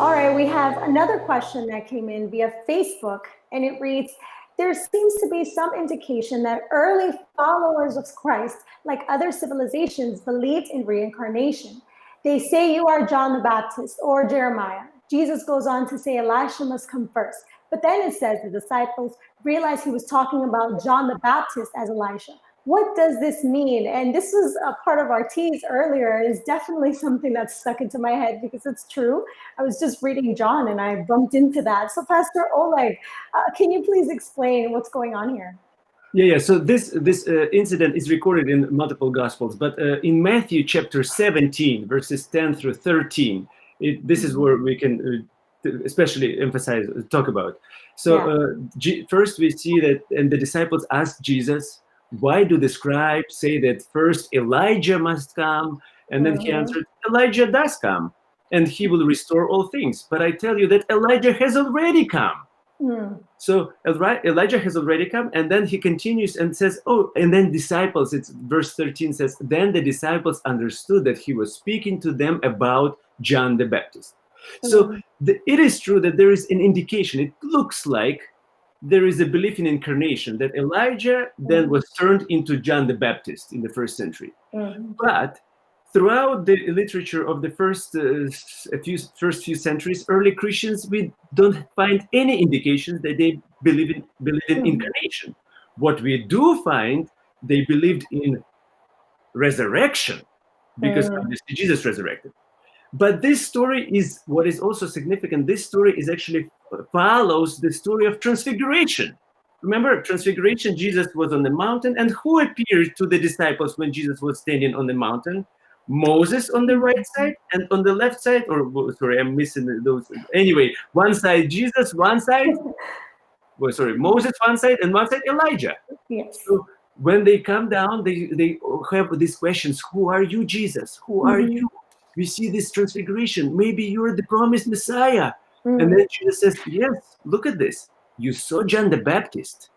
All right, we have another question that came in via Facebook, and it reads, there seems to be some indication that early followers of Christ, like other civilizations, believed in reincarnation. They say you are John the Baptist or Jeremiah. Jesus goes on to say Elisha must come first. But then it says the disciples realized he was talking about John the Baptist as Elisha. What does this mean? And this was a part of our tease earlier. Is definitely something that's stuck into my head because it's true. I was just reading John and I bumped into that. So Pastor Oleg, can you please explain what's going on here? Yeah. So this incident is recorded in multiple Gospels, but in Matthew chapter 17, verses 10 through 13, this is where we can especially talk about. So first we see that, and the disciples asked Jesus, why do the scribes say that first Elijah must come? And then he answered, Elijah does come, and he will restore all things. But I tell you that Elijah has already come. So Elijah has already come, and then he continues and says, and then disciples, it's verse 13 says, then the disciples understood that he was speaking to them about John the Baptist. So it is true that there is an indication, it looks like there is a belief in incarnation, that Elijah then was turned into John the Baptist in the first century. But throughout the literature of the first few centuries, early Christians, we don't find any indications that they believed in incarnation. What we do find, they believed in resurrection, because obviously Jesus resurrected. But this story is what is also significant. This story is actually follows the story of transfiguration. Remember, transfiguration, Jesus was on the mountain, and who appeared to the disciples when Jesus was standing on the mountain? Moses on the right side, and on the left side, sorry, I'm missing those. Anyway, one side Jesus, one side, Moses one side, and one side Elijah. Yes. So when they come down, they have these questions: who are you, Jesus? Who are you? We see this transfiguration. Maybe you're the promised Messiah. And then Jesus says, yes, look at this. You saw John the Baptist.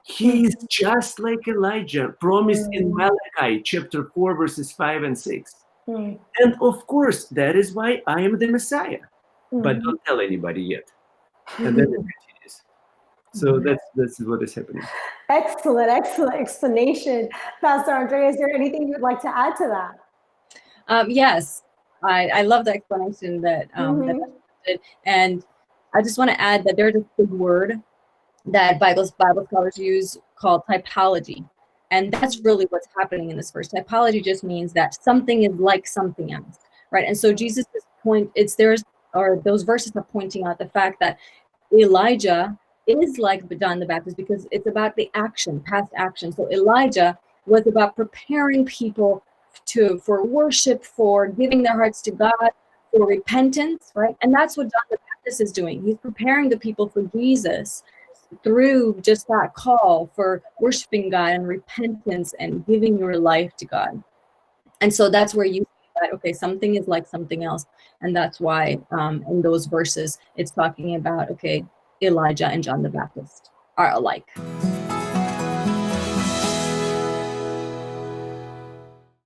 He is just like Elijah, promised in Malachi chapter 4, verses 5 and 6. And of course, that is why I am the Messiah. But don't tell anybody yet. And then it continues. So that's what is happening. Excellent explanation. Pastor Andrea, is there anything you'd like to add to that? Yes, I love the explanation that that did. And I just want to add that there's a big word that Bible scholars use called typology. And that's really what's happening in this verse. Typology just means that something is like something else, right? And so Jesus' point, those verses are pointing out the fact that Elijah is like John the Baptist because it's about the action, past action. So Elijah was about preparing people for worship, for giving their hearts to God, for repentance, right? And that's what John the Baptist is doing. He's preparing the people for Jesus through just that call for worshiping God and repentance and giving your life to God. And so that's where you see that, okay, something is like something else. And that's why in those verses, it's talking about, okay, Elijah and John the Baptist are alike.